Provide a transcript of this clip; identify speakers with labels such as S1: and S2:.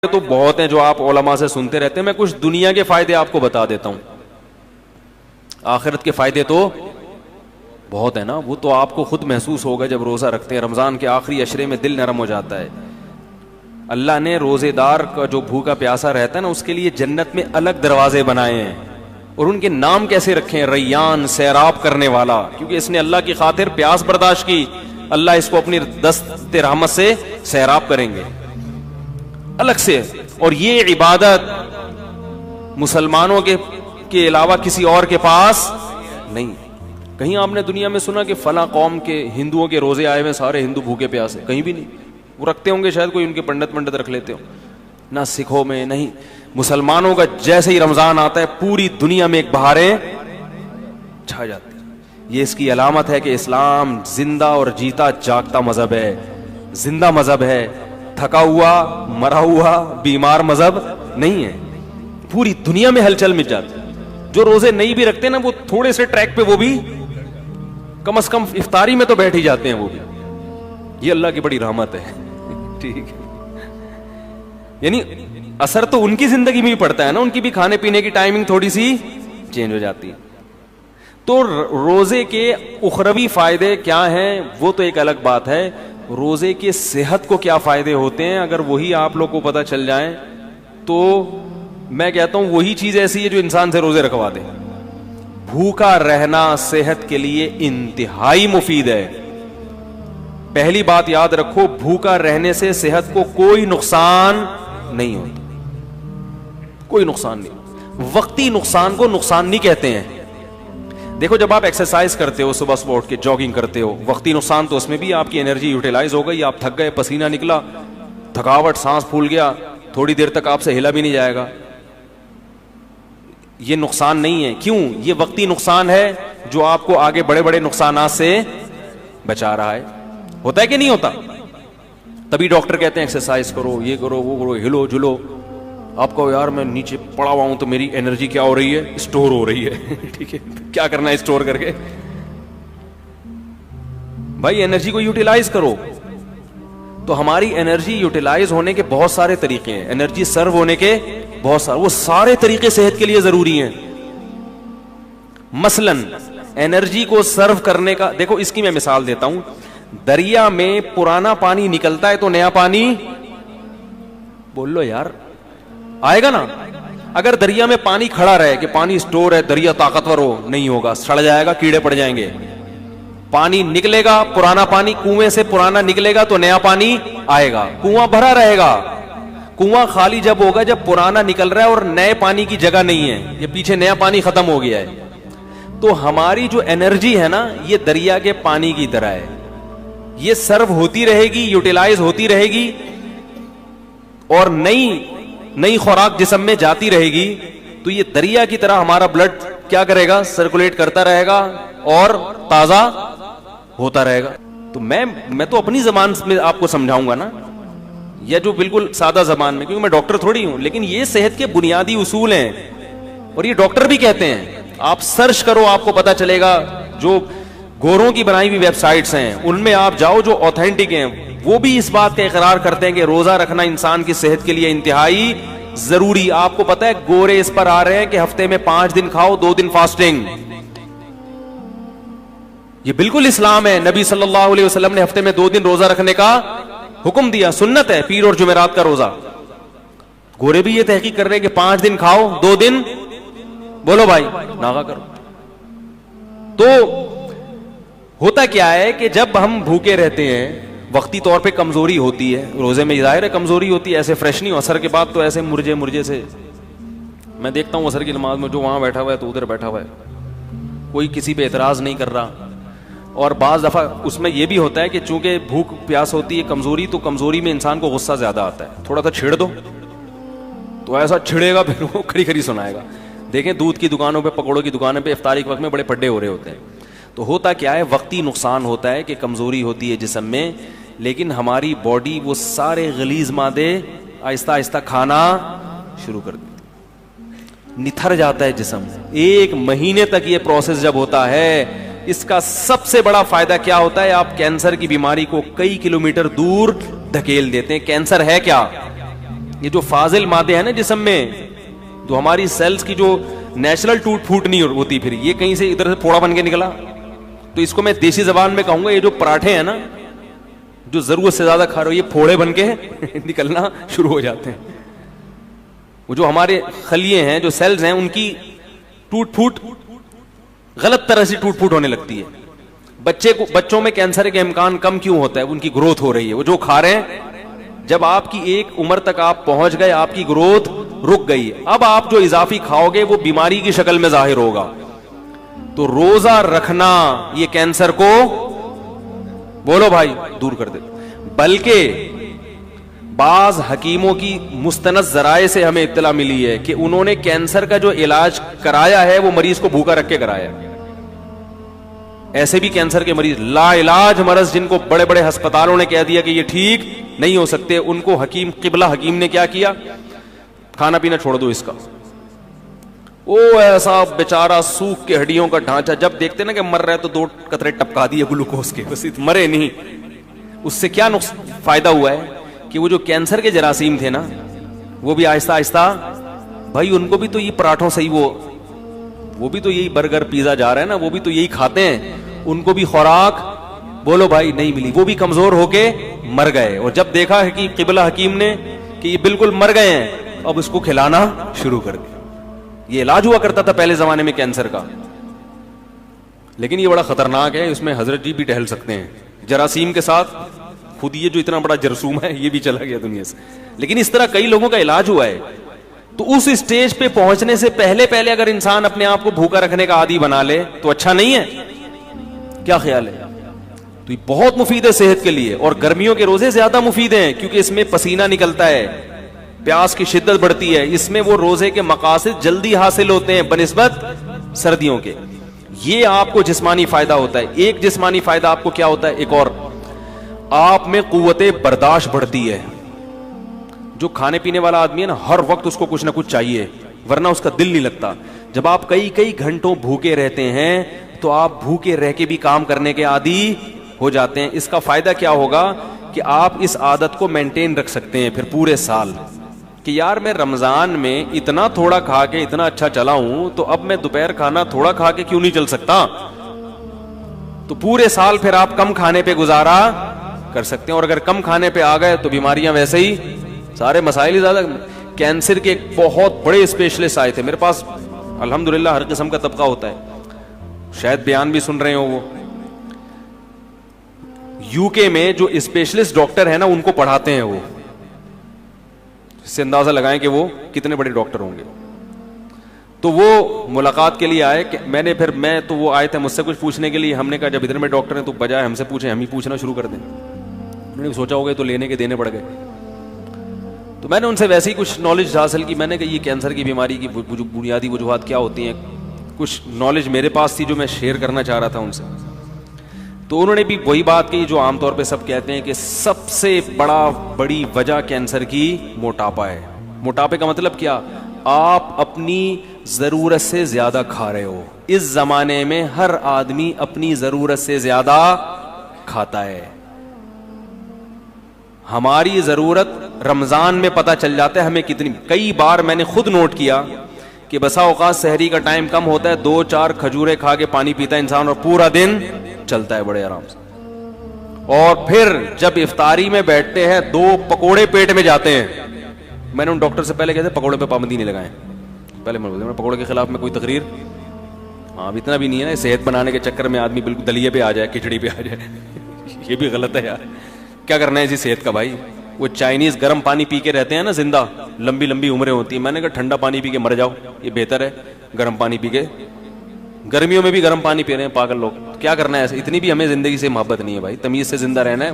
S1: تو بہت ہیں جو آپ علماء سے سنتے رہتے ہیں, میں کچھ دنیا کے فائدے آپ کو بتا دیتا ہوں. آخرت کے فائدے تو بہت ہیں نا, وہ تو آپ کو خود محسوس ہوگا جب روزہ رکھتے ہیں. رمضان کے آخری عشرے میں دل نرم ہو جاتا ہے. اللہ نے روزے دار کا جو بھوکا پیاسا رہتا ہے نا, اس کے لیے جنت میں الگ دروازے بنائے ہیں, اور ان کے نام کیسے رکھے ہیں؟ ریان, سیراب کرنے والا, کیونکہ اس نے اللہ کی خاطر پیاس برداشت کی. اللہ اس کو اپنی دست رحمت سے سیراب کریں گے الگ سے. اور یہ عبادت مسلمانوں کے علاوہ کسی اور کے پاس نہیں. کہیں آپ نے دنیا میں سنا کہ فلاں قوم کے ہندوؤں کے روزے آئے ہوئے سارے ہندو بھوکے پیاسے؟ کہیں بھی نہیں. وہ رکھتے ہوں گے شاید, کوئی ان کے پنڈت رکھ لیتے ہو, نہ سکھوں میں نہیں. مسلمانوں کا جیسے ہی رمضان آتا ہے پوری دنیا میں ایک بہاریں چھا جاتی. یہ اس کی علامت ہے کہ اسلام زندہ اور جیتا جاگتا مذہب ہے, زندہ مذہب ہے, تھکا ہوا مرا ہوا بیمار مذہب نہیں ہے. پوری دنیا میں ہلچل مچ جاتی. جو روزے نہیں بھی رکھتے نا, وہ تھوڑے سے ٹریک پہ وہ بھی کم از کم افطاری میں تو بیٹھ ہی جاتے ہیں وہ بھی. یہ اللہ کی بڑی رحمت ہے. ٹھیک ہے, یعنی اثر تو ان کی زندگی میں بھی پڑتا ہے نا, ان کی بھی کھانے پینے کی ٹائمنگ تھوڑی سی چینج ہو جاتی ہے. تو روزے کے اخروی فائدے کیا ہیں وہ تو ایک الگ بات ہے. روزے کے صحت کو کیا فائدے ہوتے ہیں اگر وہی آپ لوگ کو پتہ چل جائیں تو میں کہتا ہوں وہی چیز ایسی ہے جو انسان سے روزے رکھوا دے. بھوکا رہنا صحت کے لیے انتہائی مفید ہے. پہلی بات یاد رکھو, بھوکا رہنے سے صحت کو کوئی نقصان نہیں ہوتا, کوئی نقصان نہیں. وقتی نقصان کو نقصان نہیں کہتے ہیں. دیکھو جب آپ ایکسرسائز کرتے ہو, صبح صبح اٹھ کے جاگنگ کرتے ہو, وقتی نقصان تو اس میں بھی آپ کی انرجی یوٹیلائز ہو گئی, آپ تھک گئے, پسینہ نکلا, تھکاوٹ, سانس پھول گیا, تھوڑی دیر تک آپ سے ہلا بھی نہیں جائے گا. یہ نقصان نہیں ہے. کیوں؟ یہ وقتی نقصان ہے جو آپ کو آگے بڑے بڑے نقصانات سے بچا رہا ہے. ہوتا ہے کہ نہیں ہوتا؟ تبھی ڈاکٹر کہتے ہیں ایکسرسائز کرو, یہ کرو, وہ کرو, ہلو جلو. آپ کو یار میں نیچے پڑا ہوا ہوں تو میری انرجی کیا ہو رہی ہے؟ اسٹور ہو رہی ہے. ٹھیک ہے, کیا کرنا ہے اسٹور کر کے؟ بھائی انرجی کو یوٹیلائز کرو. تو ہماری انرجی یوٹیلائز ہونے کے بہت سارے طریقے ہیں, انرجی سرو ہونے کے بہت سارے, وہ سارے طریقے صحت کے لیے ضروری ہیں. مثلاً انرجی کو سرو کرنے کا دیکھو, اس کی میں مثال دیتا ہوں. دریا میں پرانا پانی نکلتا ہے تو نیا پانی, بول لو یار, آئے گا نا. اگر دریا میں پانی کھڑا رہے کہ پانی اسٹور ہے, دریا طاقتور ہو, نہیں ہوگا, سڑ جائے گا, کیڑے پڑ جائیں گے. پانی نکلے گا, پرانا پانی کنویں سے پرانا نکلے گا تو نیا پانی آئے گا. کنواں بھرا رہے گا. کنواں خالی جب ہوگا جب پرانا نکل رہا ہے اور نئے پانی کی جگہ نہیں ہے, یہ پیچھے نیا پانی ختم ہو گیا ہے. تو ہماری جو انرجی ہے نا, یہ دریا کے پانی کی طرح ہے. یہ سرو ہوتی رہے گی, یوٹیلائز ہوتی رہے گی, اور نئی خوراک جسم میں جاتی رہے گی. تو یہ دریا کی طرح ہمارا بلڈ کیا کرے گا؟ سرکولیٹ کرتا رہے گا اور تازہ ہوتا رہے گا. تو میں تو اپنی زبان میں آپ کو سمجھاؤں گا نا, یا جو بالکل سادہ زبان میں, کیونکہ میں ڈاکٹر تھوڑی ہوں, لیکن یہ صحت کے بنیادی اصول ہیں اور یہ ڈاکٹر بھی کہتے ہیں. آپ سرچ کرو, آپ کو پتا چلے گا. جو گوروں کی بنائی ہوئی ویب سائٹس ہیں ان میں آپ جاؤ جو اوتھینٹک ہیں, وہ بھی اس بات کا اقرار کرتے ہیں کہ روزہ رکھنا انسان کی صحت کے لیے انتہائی ضروری. آپ کو پتا ہے گورے اس پر آ رہے ہیں کہ ہفتے میں 5 دن کھاؤ, 2 دن فاسٹنگ. یہ بالکل اسلام ہے. نبی صلی اللہ علیہ وسلم نے ہفتے میں 2 دن روزہ رکھنے کا حکم دیا, سنت ہے, پیر اور جمعرات کا روزہ. گورے بھی یہ تحقیق کر رہے ہیں کہ 5 دن کھاؤ, 2 دن بولو بھائی ناغا کرو. تو ہوتا کیا ہے کہ جب ہم بھوکے رہتے ہیں, وقتی طور پہ کمزوری ہوتی ہے, روزے میں ظاہر ہے کمزوری ہوتی ہے, ایسے فریش نہیں ہو. اثر کے بعد تو ایسے مرجے سے میں دیکھتا ہوں اثر کی نماز میں جو وہاں بیٹھا ہوا ہے تو ادھر بیٹھا ہوا ہے, کوئی کسی پہ اعتراض نہیں کر رہا. اور بعض دفعہ اس میں یہ بھی ہوتا ہے کہ چونکہ بھوک پیاس ہوتی ہے, کمزوری, تو کمزوری میں انسان کو غصہ زیادہ آتا ہے. تھوڑا سا چھڑ دو تو ایسا چھڑے گا پھر وہ کھری سنائے گا. دیکھیں دودھ کی دکانوں پہ, پکوڑوں کی دکانوں پہ افطاری کے وقت میں بڑے پڈے ہو رہے ہوتے ہیں. تو ہوتا کیا ہے, وقتی نقصان ہوتا ہے کہ کمزوری ہوتی ہے جسم میں, لیکن ہماری باڈی وہ سارے غلیظ مادے آہستہ آہستہ کھانا شروع کر دیتی, نتھر جاتا ہے جسم. 1 مہینے تک یہ پروسیس جب ہوتا ہے, اس کا سب سے بڑا فائدہ کیا ہوتا ہے؟ آپ کینسر کی بیماری کو کئی کلومیٹر دور دھکیل دیتے ہیں. کینسر ہے کیا؟ یہ جو فاضل مادے ہیں نا جسم میں، جو ہماری سیلز کی جو نیچرل ٹوٹ پھوٹ نہیں ہوتی، پھر یہ کہیں سے ادھر سے پھوڑا بن کے نکلا، تو اس کو میں دیسی زبان میں کہوں گا یہ جو پراٹھے ہیں نا جو ضرورت سے زیادہ کھا رہے ہو، یہ پھوڑے بن کے نکلنا شروع ہو جاتے ہیں. وہ جو ہمارے خلیے ہیں، جو سیلز ہیں، ان کی ٹوٹ پھوٹ غلط طرح سے ٹوٹ پھوٹ ہونے لگتی ہے. بچوں میں کینسر کے امکان کم کیوں ہوتا ہے؟ ان کی گروتھ ہو رہی ہے، وہ جو کھا رہے ہیں. جب آپ کی ایک عمر تک آپ پہنچ گئے، آپ کی گروتھ رک گئی، اب آپ جو اضافی کھاؤ گے وہ بیماری کی شکل میں ظاہر ہوگا. تو روزہ رکھنا یہ کینسر کو، بولو بھائی، دور کر دے. بلکہ بعض حکیموں کی مستند ذرائع سے ہمیں اطلاع ملی ہے کہ انہوں نے کینسر کا جو علاج کرایا ہے وہ مریض کو بھوکا رکھ کے کرایا ہے. ایسے بھی کینسر کے مریض لا علاج مرض جن کو بڑے بڑے ہسپتالوں نے کہہ دیا کہ یہ ٹھیک نہیں ہو سکتے، ان کو حکیم قبلہ حکیم نے کیا کیا؟ کھانا پینا چھوڑ دو اس کا. او ایسا بیچارہ سوکھ کے ہڈیوں کا ڈھانچہ، جب دیکھتے نا کہ مر رہے تو 2 قطرے ٹپکا دیے گلوکوز کے، بس مرے نہیں. اس سے کیا فائدہ ہوا ہے کہ وہ جو کینسر کے جراثیم تھے نا وہ بھی آہستہ آہستہ، بھائی ان کو بھی تو یہ پراٹھوں سے ہی وہ بھی تو یہی برگر پیزا جا رہا ہے نا، وہ بھی تو یہی کھاتے ہیں، ان کو بھی خوراک، بولو بھائی، نہیں ملی، وہ بھی کمزور ہو کے مر گئے. اور جب دیکھا ہے کہ قبلہ حکیم نے کہ یہ بالکل مر گئے ہیں، اب اس کو کھلانا شروع کر دیا. یہ علاج ہوا کرتا تھا پہلے زمانے میں کینسر کا، لیکن یہ بڑا خطرناک ہے، اس میں حضرت جی بھی ٹہل سکتے ہیں جراثیم کے ساتھ. خود یہ جو اتنا بڑا جرثوم ہے یہ بھی چلا گیا دنیا سے، لیکن اس طرح کئی لوگوں کا علاج ہوا ہے. تو اس اسٹیج پہ پہنچنے سے پہلے اگر انسان اپنے آپ کو بھوکا رکھنے کا عادی بنا لے تو اچھا نہیں ہے؟ کیا خیال ہے؟ تو یہ بہت مفید ہے صحت کے لیے، اور گرمیوں کے روزے زیادہ مفید ہیں کیونکہ اس میں پسینہ نکلتا ہے، پیاس کی شدت بڑھتی ہے، اس میں وہ روزے کے مقاصد جلدی حاصل ہوتے ہیں بنسبت سردیوں کے. یہ آپ کو جسمانی فائدہ ہوتا ہے. ایک جسمانی فائدہ آپ کو کیا ہوتا ہے؟ ایک اور، آپ میں قوت برداشت بڑھتی ہے. جو کھانے پینے والا آدمی ہے نا، ہر وقت اس کو کچھ نہ کچھ چاہیے، ورنہ اس کا دل نہیں لگتا. جب آپ کئی گھنٹوں بھوکے رہتے ہیں تو آپ بھوکے رہ کے بھی کام کرنے کے عادی ہو جاتے ہیں. اس کا فائدہ کیا ہوگا کہ آپ اس عادت کو مینٹین رکھ سکتے ہیں پھر پورے سال، کہ یار میں رمضان میں اتنا تھوڑا کھا کے اتنا اچھا چلا ہوں، تو اب میں دوپہر کھانا تھوڑا کھا کے کیوں نہیں چل سکتا. تو پورے سال پھر آپ کم کھانے پہ گزارا کر سکتے ہیں. اور اگر کم کھانے پہ آ گئے تو بیماریاں ویسے ہی، سارے مسائل ہی زیادہ. کینسر کے ایک بہت بڑے اسپیشلسٹ آئے تھے میرے پاس، الحمدللہ ہر قسم کا طبقہ ہوتا ہے، شاید بیان بھی سن رہے ہو. وہ یو کے میں جو اسپیشلسٹ ڈاکٹر ہیں نا ان کو پڑھاتے ہیں وہ، اس سے اندازہ لگائیں کہ وہ کتنے بڑے ڈاکٹر ہوں گے. تو وہ ملاقات کے لیے آئے کہ میں تو وہ آئے تھے مجھ سے کچھ پوچھنے کے لیے. ہم نے کہا جب ادھر میں ڈاکٹر ہیں تو بجائے ہم سے پوچھیں ہم ہی پوچھنا شروع کر دیں. انہوں نے سوچا ہوگا تو لینے کے دینے پڑ گئے. تو میں نے ان سے ویسے ہی کچھ نالج حاصل کی. میں نے کہا یہ کینسر کی بیماری کی بنیادی وجوہات کیا ہوتی ہیں، کچھ نالج میرے پاس تھی جو میں شیئر کرنا چاہ رہا تھا ان سے. تو انہوں نے بھی وہی بات کی جو عام طور پہ سب کہتے ہیں کہ سب سے بڑی وجہ کینسر کی موٹاپا ہے. موٹاپے کا مطلب کیا؟ آپ اپنی ضرورت سے زیادہ کھا رہے ہو. اس زمانے میں ہر آدمی اپنی ضرورت سے زیادہ کھاتا ہے. ہماری ضرورت رمضان میں پتہ چل جاتا ہے ہمیں کتنی. کئی بار میں نے خود نوٹ کیا کہ بسا اوقات سحری کا ٹائم کم ہوتا ہے، 2-4 کھجورے کھا کے پانی پیتا ہے انسان اور پورا دن چلتا ہے بڑے آرام سے. اور پھر جب افطاری میں بیٹھتے ہیں 2 پکوڑے پیٹ میں جاتے ہیں. میں نے ان ڈاکٹر سے پہلے کہتے پکوڑے پہ پابندی نہیں لگائیں. پہلے میں پکوڑے کے خلاف میں کوئی تقریر، ہاں اتنا بھی نہیں ہے نا صحت بنانے کے چکر میں آدمی بالکل دلیے پہ آ جائے، کھچڑی پہ آ جائے. یہ بھی غلط ہے یار. کیا کرنا ہے اسی صحت کا بھائی. وہ چائنیز گرم پانی پی کے رہتے ہیں نا زندہ، لمبی لمبی عمریں ہوتی ہیں. میں نے کہا ٹھنڈا پانی پی کے مر جاؤ، یہ بہتر ہے گرم پانی پی کے. گرمیوں میں بھی گرم پانی پی رہے ہیں پاگل لوگ. کیا کرنا ہے ایسے؟ اتنی بھی ہمیں زندگی سے محبت نہیں ہے بھائی، تمیز سے زندہ رہنا ہے.